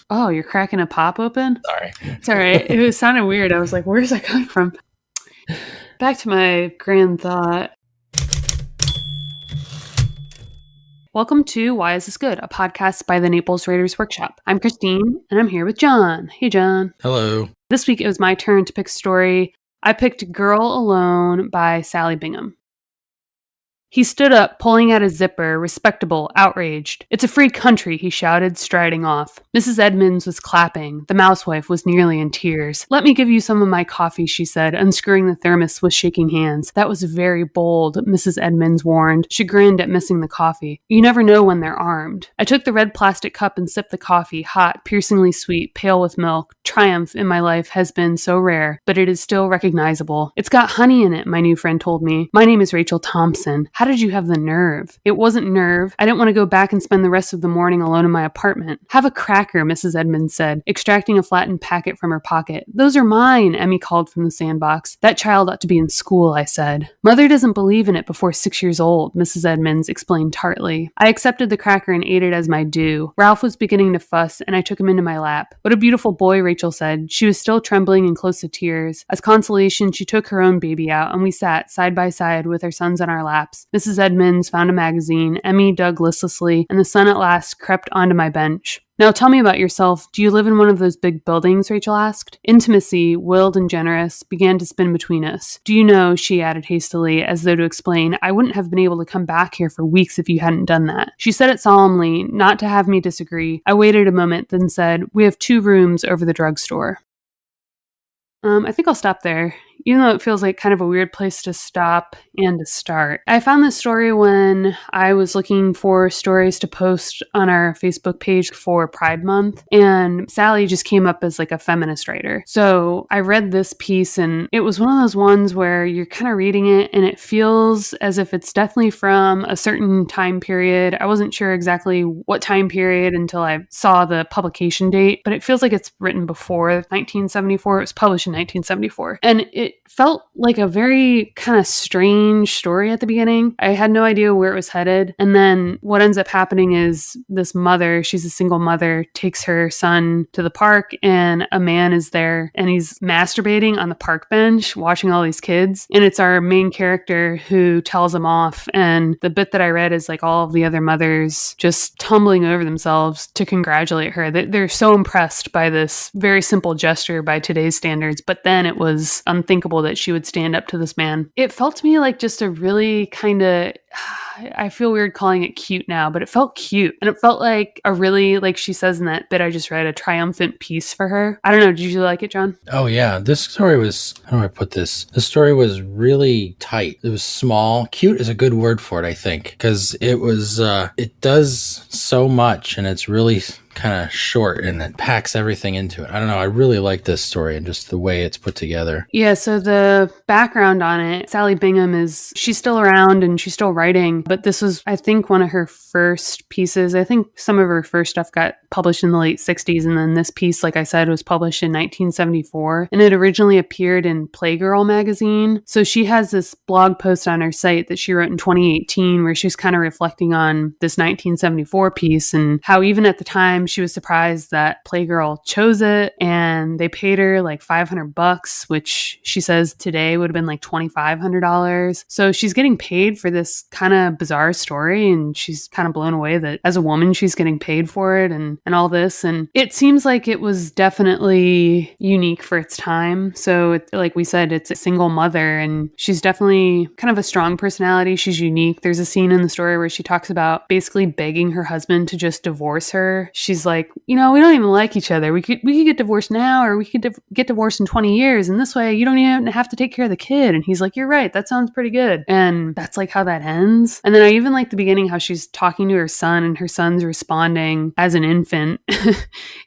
Oh, you're cracking a pop open? Sorry. It's all right. It sounded weird. I was like, where's that coming from? Back to my grand thought. Welcome to Why Is This Good? A podcast by the Naples Writers Workshop. I'm Christine, and I'm here with John. Hey, John. Hello. This week it was my turn to pick a story. I picked Girl Alone by Sallie Bingham. He stood up, pulling at his zipper, respectable, outraged. "It's a free country," he shouted, striding off. Mrs. Edmonds was clapping. The mousewife was nearly in tears. "Let me give you some of my coffee," she said, unscrewing the thermos with shaking hands. That was very bold, Mrs. Edmonds warned, chagrined at missing the coffee. "You never know when they're armed." I took the red plastic cup and sipped the coffee, hot, piercingly sweet, pale with milk. Triumph in my life has been so rare, but it is still recognizable. "It's got honey in it," my new friend told me. "My name is Rachel Thompson. How did you have the nerve?" It wasn't nerve. I didn't want to go back and spend the rest of the morning alone in my apartment. "Have a cracker," Mrs. Edmonds said, extracting a flattened packet from her pocket. "Those are mine," Emmy called from the sandbox. "That child ought to be in school," I said. "Mother doesn't believe in it before 6 years old," Mrs. Edmonds explained tartly. I accepted the cracker and ate it as my due. Ralph was beginning to fuss, and I took him into my lap. "What a beautiful boy," Rachel said. She was still trembling and close to tears. As consolation, she took her own baby out, and we sat side by side with our sons on our laps. Mrs. Edmonds found a magazine. Emmy dug listlessly, and the sun at last crept onto my bench. "Now tell me about yourself. Do you live in one of those big buildings?" Rachel asked. Intimacy, willed and generous, began to spin between us. "Do you know," she added hastily, as though to explain, "I wouldn't have been able to come back here for weeks if you hadn't done that." She said it solemnly, not to have me disagree. I waited a moment, then said, "We have 2 rooms over the drugstore." I think I'll stop there, even though it feels like kind of a weird place to stop and to start. I found this story when I was looking for stories to post on our Facebook page for Pride Month, and Sallie just came up as like a feminist writer. So I read this piece, and it was one of those ones where you're kind of reading it, and it feels as if it's definitely from a certain time period. I wasn't sure exactly what time period until I saw the publication date, but it feels like it's written before 1974. It was published in 1974. And it felt like a very kind of strange story at the beginning. I had no idea where it was headed. And then what ends up happening is this mother, she's a single mother, takes her son to the park, and a man is there, and he's masturbating on the park bench, watching all these kids. And it's our main character who tells him off. And the bit that I read is like all of the other mothers just tumbling over themselves to congratulate her. They're so impressed by this very simple gesture by today's standards. But then it was unthinkable that she would stand up to this man. It felt to me like just a really kind of, I feel weird calling it cute now, but it felt cute. And it felt like a really, like she says in that bit I just read, a triumphant piece for her. I don't know. Did you like it, John? Oh, yeah. This story was, how do I put this? The story was really tight. It was small. Cute is a good word for it, I think, because it was, it does so much, and it's really kind of short, and it packs everything into it. I don't know. I really like this story and just the way it's put together. Yeah, so the background on it, Sallie Bingham she's still around and she's still writing, but this was, I think, one of her first pieces. I think some of her first stuff got published in the late 60s, and then this piece, like I said, was published in 1974, and it originally appeared in Playgirl magazine. So she has this blog post on her site that she wrote in 2018 where she's kind of reflecting on this 1974 piece and how even at the time she was surprised that Playgirl chose it, and they paid her like $500, which she says today would have been like $2,500. So she's getting paid for this kind of bizarre story, and she's kind of blown away that as a woman she's getting paid for it and all this. And it seems like it was definitely unique for its time. So like we said, it's a single mother, and she's definitely kind of a strong personality. She's unique. There's a scene in the story where she talks about basically begging her husband to just divorce her. She's like, we don't even like each other. We could get divorced now, or we could get divorced in 20 years. And this way you don't even have to take care of the kid. And he's like, "You're right. That sounds pretty good." And that's like how that ends. And then I even like the beginning, how she's talking to her son, and her son's responding as an infant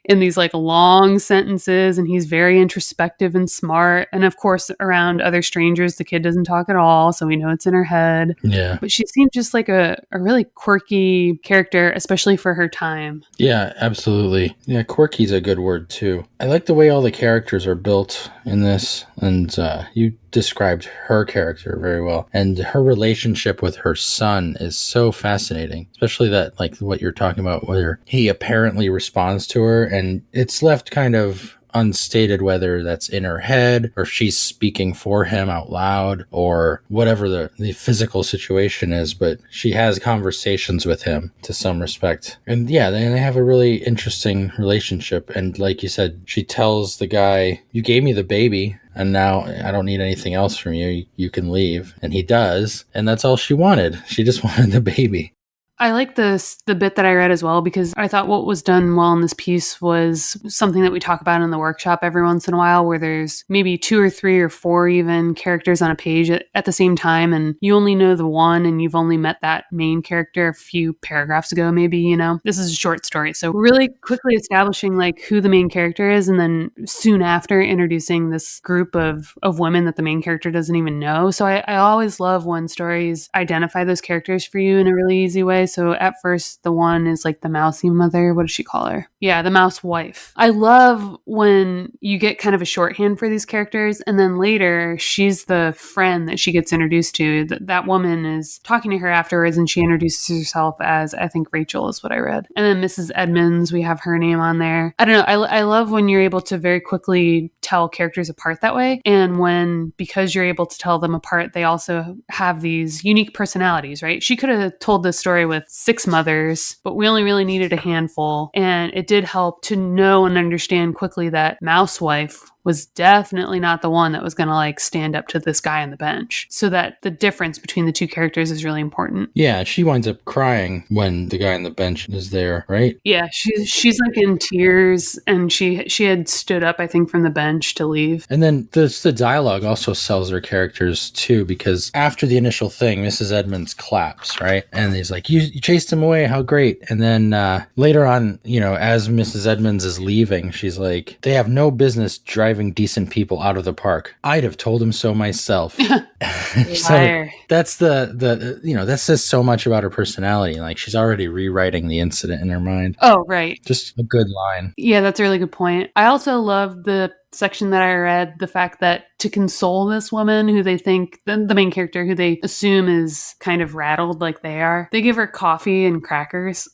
in these like long sentences. And he's very introspective and smart. And of course, around other strangers, the kid doesn't talk at all. So we know it's in her head. Yeah. But she seemed just like a really quirky character, especially for her time. Yeah. absolutely. Yeah, quirky's a good word too. I like the way all the characters are built in this, and you described her character very well. And her relationship with her son is so fascinating, especially that, like what you're talking about, where he apparently responds to her, and it's left kind of unstated whether that's in her head or she's speaking for him out loud or whatever the physical situation is, but she has conversations with him to some respect. And yeah, they have a really interesting relationship. And like you said, she tells the guy, you gave me the baby, and now I don't need anything else from you. You can leave. And he does. And that's all she wanted. She just wanted the baby. I like the bit that I read as well, because I thought what was done well in this piece was something that we talk about in the workshop every once in a while, where there's maybe 2 or 3 or 4 even characters on a page at the same time, and you only know the one and you've only met that main character a few paragraphs ago, maybe, you know. This is a short story, so really quickly establishing like who the main character is, and then soon after introducing this group of women that the main character doesn't even know. So I always love when stories identify those characters for you in a really easy way. So at first, the one is like the mousy mother. What does she call her? Yeah, the mouse wife. I love when you get kind of a shorthand for these characters, and then later she's the friend that she gets introduced to. That woman is talking to her afterwards, and she introduces herself as, I think, Rachel is what I read. And then Mrs. Edmonds, we have her name on there. I don't know. I love when you're able to very quickly tell characters apart that way, and when, because you're able to tell them apart, they also have these unique personalities, right? She could have told this story with 6 mothers, but we only really needed a handful. And it did help to know and understand quickly that Mousewife was definitely not the one that was going to like stand up to this guy on the bench. So that the difference between the 2 characters is really important. Yeah, she winds up crying when the guy on the bench is there, right? Yeah, she's like in tears, and she had stood up, I think, from the bench to leave. And then the dialogue also sells their characters too, because after the initial thing, Mrs. Edmonds claps, right? And he's like, you chased him away, how great. And then later on, you know, as Mrs. Edmonds is leaving, she's like, they have no business driving decent people out of the park. I'd have told him so myself. So that's the you know, that says so much about her personality. Like, she's already rewriting the incident in her mind. Oh, right. Just a good line. Yeah, that's a really good point. I also love the section that I read, the fact that to console this woman who they think, the main character who they assume is kind of rattled like they are, they give her coffee and crackers,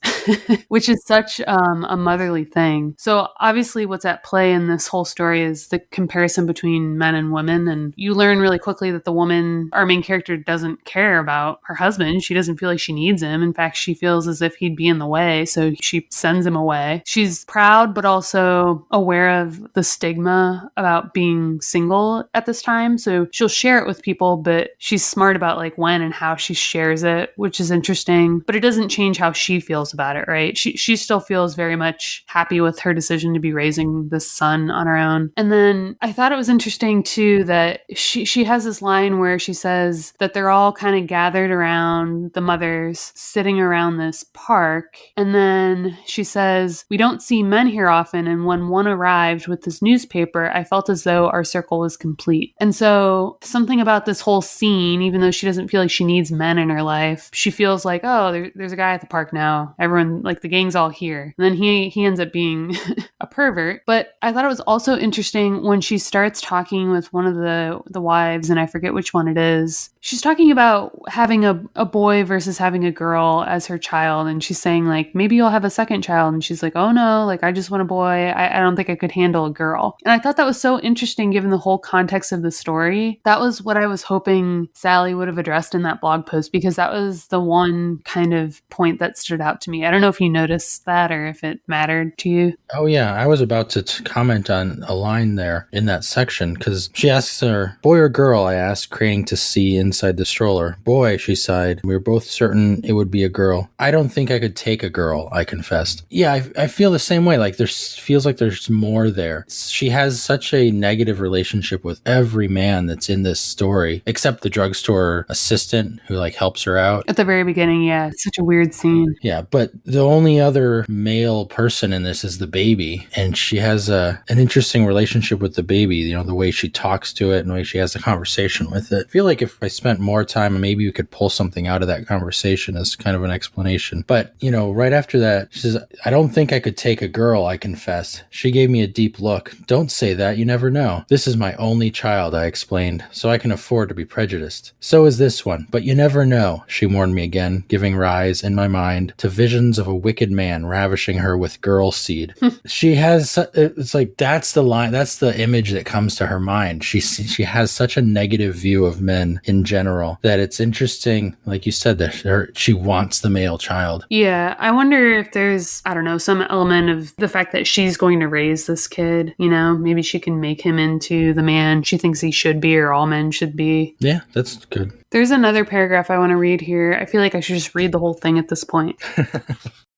which is such a motherly thing. So obviously what's at play in this whole story is the comparison between men and women. And you learn really quickly that the woman, our main character, doesn't care about her husband. She doesn't feel like she needs him. In fact, she feels as if he'd be in the way. So she sends him away. She's proud, but also aware of the stigma about being single at this time. So she'll share it with people, but she's smart about like when and how she shares it, which is interesting. But it doesn't change how she feels about it, right? She still feels very much happy with her decision to be raising this son on her own. And then I thought it was interesting too that she has this line where she says that they're all kind of gathered around the mothers sitting around this park. And then she says, we don't see men here often. And when one arrived with this newspaper, I felt as though our circle was complete. And so something about this whole scene, even though she doesn't feel like she needs men in her life, she feels like, oh, there's a guy at the park now. Everyone, like the gang's all here. And then he ends up being a pervert. But I thought it was also interesting when she starts talking with one of the wives, and I forget which one it is. She's talking about having a boy versus having a girl as her child. And she's saying like, maybe you'll have a second child. And she's like, oh no, like I just want a boy. I don't think I could handle a girl. And I thought that was so interesting given the whole context of the story. That was what I was hoping Sallie would have addressed in that blog post, because that was the one kind of point that stood out to me. I don't know if you noticed that or if it mattered to you. Oh yeah, I was about to comment on a line there in that section, because she asks her, boy or girl, I asked, craning to see inside the stroller. Boy, she sighed. We were both certain it would be a girl. I don't think I could take a girl, I confessed. Yeah, I feel the same way. Like feels like there's more there. She has such a negative relationship with every man that's in this story, except the drugstore assistant who like helps her out. At the very beginning, yeah. It's such a weird scene. Yeah, but the only other male person in this is the baby, and she has an interesting relationship with the baby, you know, the way she talks to it and the way she has the conversation with it. I feel like if spent more time and maybe we could pull something out of that conversation as kind of an explanation. But, right after that, she says, I don't think I could take a girl, I confessed. She gave me a deep look. Don't say that, you never know. This is my only child, I explained, so I can afford to be prejudiced. So is this one, but you never know, she warned me again, giving rise, in my mind, to visions of a wicked man ravishing her with girl seed. She has, it's like, that's the line, that's the image that comes to her mind. She has such a negative view of men in general that it's interesting, like you said, that she wants the male child. Yeah, I wonder if there's, I don't know, some element of the fact that she's going to raise this kid, maybe she can make him into the man she thinks he should be or all men should be. Yeah, that's good. There's another paragraph I want to read here. I feel like I should just read the whole thing at this point.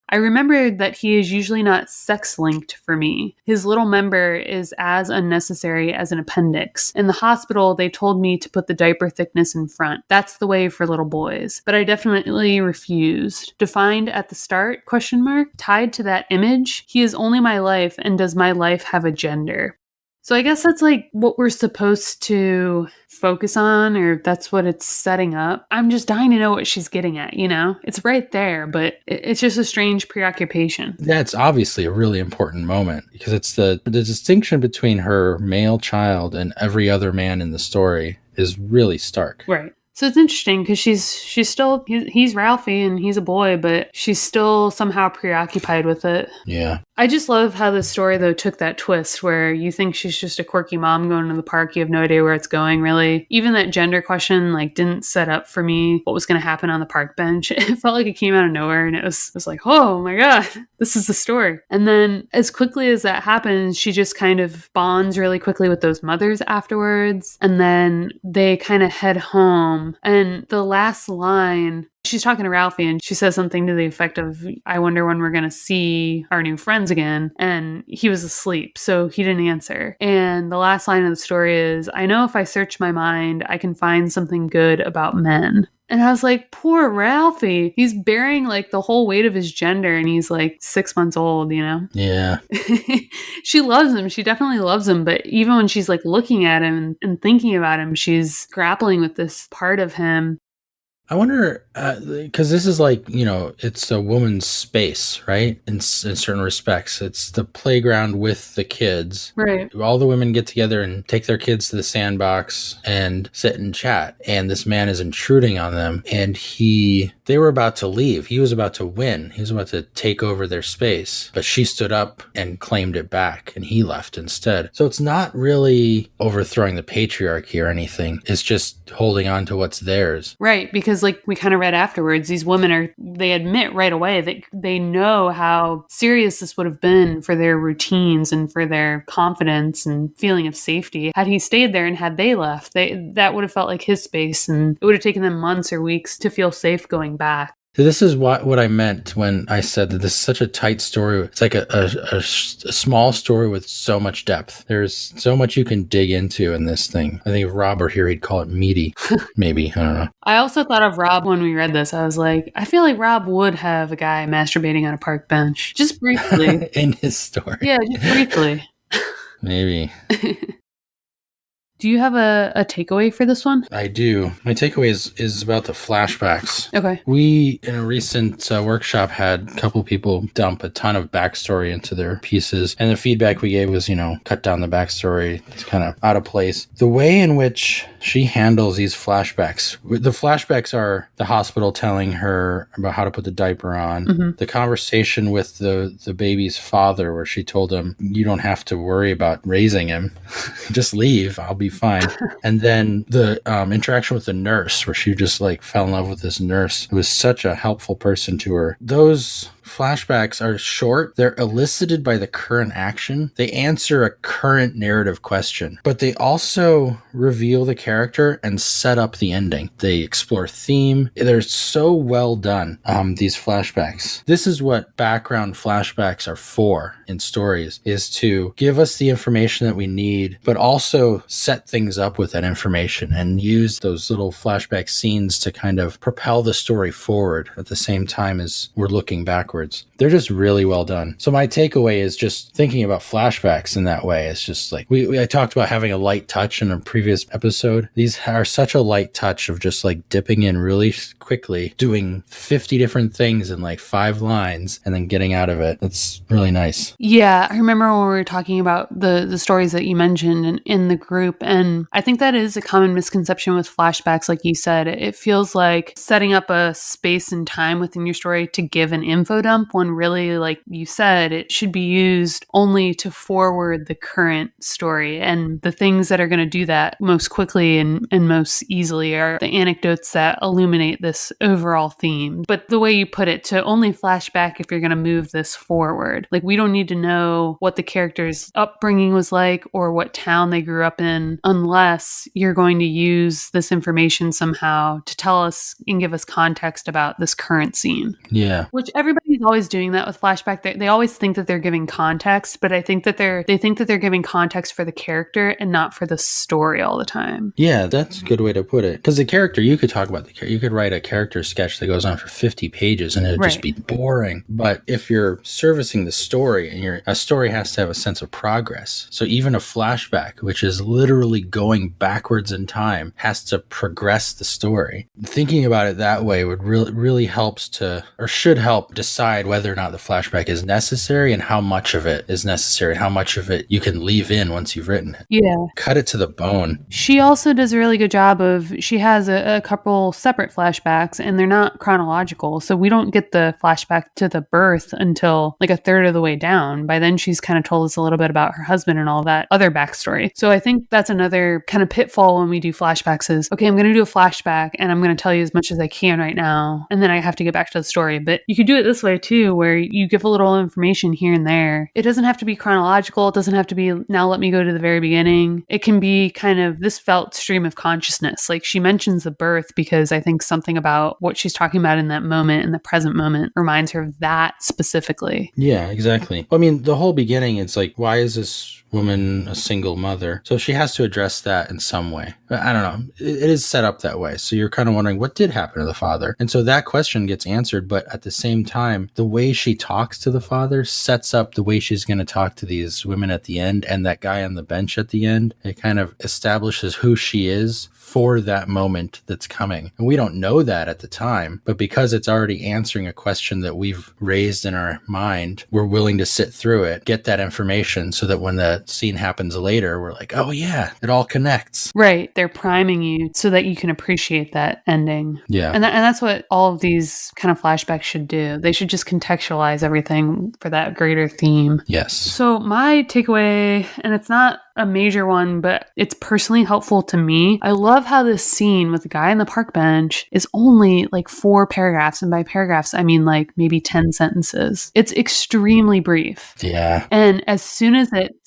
I remembered that he is usually not sex-linked for me. His little member is as unnecessary as an appendix. In the hospital, they told me to put the diaper thickness in front. That's the way for little boys. But I definitely refused. Defined at the start, ? Tied to that image, he is only my life, and does my life have a gender? So I guess that's like what we're supposed to focus on, or that's what it's setting up. I'm just dying to know what she's getting at, It's right there, but it's just a strange preoccupation. That's obviously a really important moment because it's the distinction between her male child and every other man in the story is really stark. Right. So it's interesting because she's still, he's Ralphie and he's a boy, but she's still somehow preoccupied with it. Yeah. I just love how the story, though, took that twist where you think she's just a quirky mom going to the park. You have no idea where it's going, really. Even that gender question, didn't set up for me what was going to happen on the park bench. It felt like it came out of nowhere, and it was like, oh my God, this is the story. And then as quickly as that happens, she just kind of bonds really quickly with those mothers afterwards. And then they kind of head home. And the last line, she's talking to Ralphie and she says something to the effect of, I wonder when we're going to see our new friends again. And he was asleep, so he didn't answer. And the last line of the story is, I know if I search my mind, I can find something good about men. And I was like, poor Ralphie. He's bearing the whole weight of his gender and he's 6 months old, Yeah. She loves him. She definitely loves him. But even when she's looking at him and thinking about him, she's grappling with this part of him. I wonder, because this is it's a woman's space, right? In certain respects, it's the playground with the kids. Right. All the women get together and take their kids to the sandbox and sit and chat. And this man is intruding on them. And they were about to leave. He was about to win. He was about to take over their space. But she stood up and claimed it back. And he left instead. So it's not really overthrowing the patriarchy or anything. It's just holding on to what's theirs. Right. Because we kind of read afterwards, these women they admit right away that they know how serious this would have been for their routines and for their confidence and feeling of safety. Had he stayed there and had they left, that would have felt like his space, and it would have taken them months or weeks to feel safe going back. So this is what I meant when I said that this is such a tight story. It's like a small story with so much depth. There's so much you can dig into in this thing. I think if Rob were here, he'd call it meaty. Maybe. I don't know. I also thought of Rob when we read this. I was like, I feel like Rob would have a guy masturbating on a park bench. Just briefly. In his story. Yeah, just briefly. Maybe. Do you have a takeaway for this one? I do. My takeaway is about the flashbacks. Okay. We, in a recent workshop, had a couple people dump a ton of backstory into their pieces. And the feedback we gave was, cut down the backstory. It's kind of out of place. The way in which she handles these flashbacks, the flashbacks are the hospital telling her about how to put the diaper on. Mm-hmm. The conversation with the baby's father where she told him, you don't have to worry about raising him. Just leave. I'll be fine. And then the interaction with the nurse where she just fell in love with this nurse who was such a helpful person to her. Those flashbacks are short. They're elicited by the current action. They answer a current narrative question, but they also reveal the character and set up the ending. They explore theme. They're so well done, these flashbacks. This is what background flashbacks are for in stories, is to give us the information that we need, but also set things up with that information and use those little flashback scenes to kind of propel the story forward at the same time as we're looking backwards. backwards. They're just really well done. So my takeaway is just thinking about flashbacks in that way. It's just like I talked about having a light touch in a previous episode. These are such a light touch of just like dipping in really quickly, doing 50 different things in like 5 lines, and then getting out of it. It's really nice. Yeah, I remember when we were talking about the stories that you mentioned in the group, and I think that is a common misconception with flashbacks. Like you said, it feels like setting up a space and time within your story to give an info dump, when really, like you said, it should be used only to forward the current story. And the things that are going to do that most quickly and most easily are the anecdotes that illuminate this overall theme. But the way you put it, to only flashback if you're going to move this forward. Like, we don't need to know what the character's upbringing was like or what town they grew up in, unless you're going to use this information somehow to tell us and give us context about this current scene. Yeah. Which everybody's always doing that with flashback. They always think that they're giving context, but I think that they think that they're giving context for the character and not for the story all the time. Yeah, that's a good way to put it. Because the character, you could talk about the character. You could write a character sketch that goes on for 50 pages and it'd just be boring. But if you're servicing the story, and a story has to have a sense of progress. So even a flashback, which is literally going backwards in time, has to progress the story. Thinking about it that way would really helps to, or should help decide whether or not the flashback is necessary and how much of it is necessary, how much of it you can leave in once you've written it. Yeah. Cut it to the bone. She also does a really good job of, she has a couple separate flashbacks and they're not chronological. So we don't get the flashback to the birth until like a third of the way down. By then she's kind of told us a little bit about her husband and all that other backstory. So I think that's another kind of pitfall when we do flashbacks is, okay, I'm going to do a flashback and I'm going to tell you as much as I can right now. And then I have to get back to the story. But you could do it this way too, where you give a little information here and there. It doesn't have to be chronological. It doesn't have to be, now let me go to the very beginning. It can be kind of this felt stream of consciousness. Like, she mentions the birth because I think something about what she's talking about in that moment, in the present moment, reminds her of that specifically. Yeah, exactly. I mean, the whole beginning, it's like, why is this woman a single mother? So she has to address that in some way. I don't know. It is set up that way. So you're kind of wondering, what did happen to the father? And so that question gets answered, but at the same time, the way she talks to the father sets up the way she's going to talk to these women at the end, and that guy on the bench at the end. It kind of establishes who she is for that moment that's coming. And we don't know that at the time, but because it's already answering a question that we've raised in our mind, we're willing to sit through it, get that information, so that when the scene happens later, we're like, oh yeah, it all connects. Right. They're priming you so that you can appreciate that ending. Yeah. And that's what all of these kind of flashbacks should do. They should just contextualize everything for that greater theme. Yes. So my takeaway, and it's not a major one, but it's personally helpful to me. I love how this scene with the guy on the park bench is only like 4 paragraphs. And by paragraphs, I mean like maybe 10 sentences. It's extremely brief. Yeah. And as soon as it's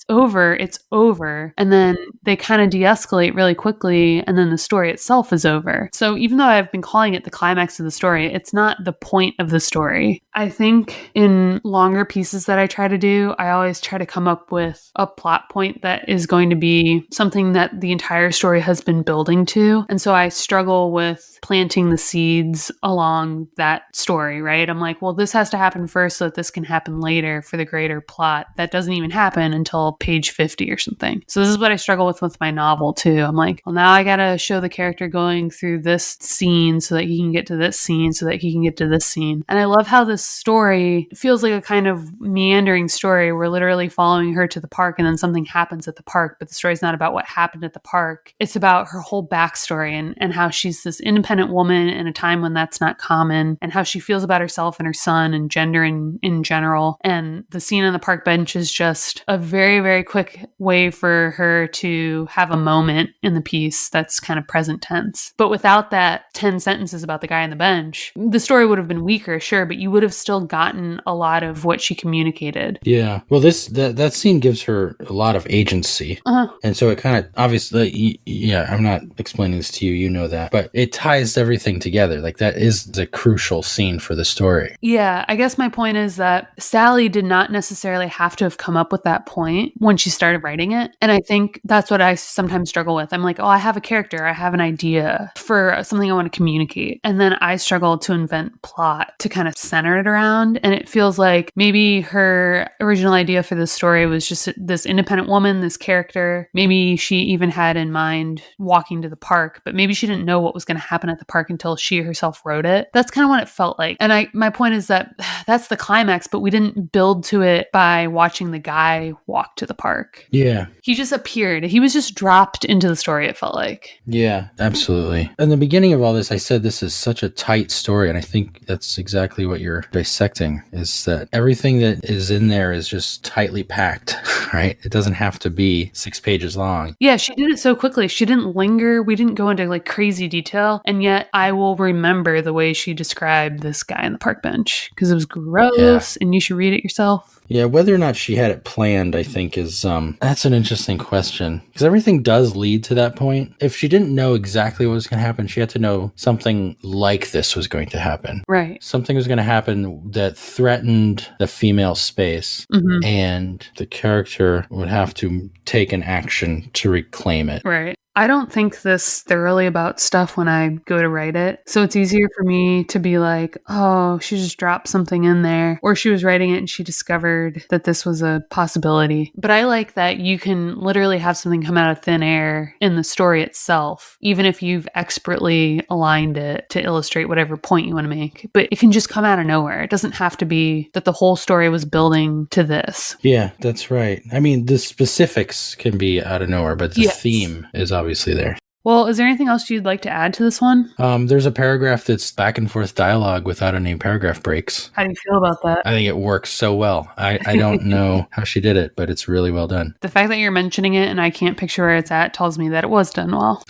over. And then they kind of de-escalate really quickly. And then the story itself is over. So even though I've been calling it the climax of the story, it's not the point of the story. I think in longer pieces that I try to do, I always try to come up with a plot point that is going to be something that the entire story has been building to. And so I struggle with planting the seeds along that story, right? I'm like, well, this has to happen first so that this can happen later for the greater plot. That doesn't even happen until page 50 or something. So this is what I struggle with my novel too. I'm like, well, now I got to show the character going through this scene so that he can get to this scene so that he can get to this scene. And I love how this story feels like a kind of meandering story. We're literally following her to the park and then something happens at the park, but the story's not about what happened at the park. It's about her whole backstory and how she's this independent woman in a time when that's not common, and how she feels about herself and her son and gender in general. And the scene on the park bench is just a very, very quick way for her to have a moment in the piece that's kind of present tense. But without that 10 sentences about the guy on the bench, the story would have been weaker, sure, but you would have still gotten a lot of what she communicated. Yeah. Well, that scene gives her a lot of agency. And so it kind of, obviously, yeah, I'm not explaining this to you, you know that, but it ties everything together. Like, that is the crucial scene for the story. Yeah, I guess my point is that Sallie did not necessarily have to have come up with that point, when she started writing it. And I think that's what I sometimes struggle with. I'm like, oh, I have a character, I have an idea for something I want to communicate. And then I struggle to invent plot to kind of center it around. And it feels like maybe her original idea for this story was just this independent woman, this character. Maybe she even had in mind walking to the park, but maybe she didn't know what was going to happen at the park until she herself wrote it. That's kind of what it felt like. And my point is that that's the climax, but we didn't build to it by watching the guy walk to the park. Yeah. He just appeared. He was just dropped into the story, it felt like. Yeah, absolutely. In the beginning of all this, I said this is such a tight story, and I think that's exactly what you're dissecting, is that everything that is in there is just tightly packed, right? It doesn't have to be 6 pages long. Yeah, she did it so quickly. She didn't linger. We didn't go into like crazy detail. And yet I will remember the way she described this guy on the park bench because it was gross and you should read it yourself. Yeah, whether or not she had it planned, I think is, that's an interesting question. Because everything does lead to that point. If she didn't know exactly what was going to happen, she had to know something like this was going to happen. Right. Something was going to happen that threatened the female space, and the character would have to take an action to reclaim it. Right. I don't think this thoroughly about stuff when I go to write it. So it's easier for me to be like, oh, she just dropped something in there. Or she was writing it and she discovered that this was a possibility. But I like that you can literally have something come out of thin air in the story itself, even if you've expertly aligned it to illustrate whatever point you want to make. But it can just come out of nowhere. It doesn't have to be that the whole story was building to this. Yeah, that's right. I mean, the specifics can be out of nowhere, but the theme is obviously there. Well, is there anything else you'd like to add to this one? There's a paragraph that's back and forth dialogue without any paragraph breaks. How do you feel about that? I think it works so well. I don't know how she did it, but it's really well done. The fact that you're mentioning it and I can't picture where it's at tells me that it was done well.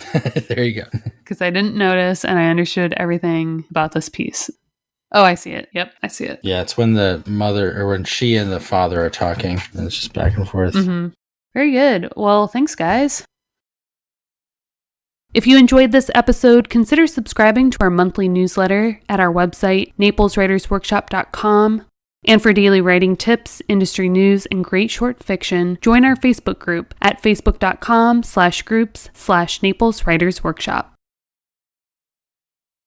There you go. Because I didn't notice and I understood everything about this piece. Oh, I see it. Yep, I see it. Yeah, it's when the mother, or when she and the father are talking, and it's just back and forth. Very good. Well, thanks, guys. If you enjoyed this episode, consider subscribing to our monthly newsletter at our website, napleswritersworkshop.com. And for daily writing tips, industry news, and great short fiction, join our Facebook group at facebook.com/groups/Naples Writers Workshop.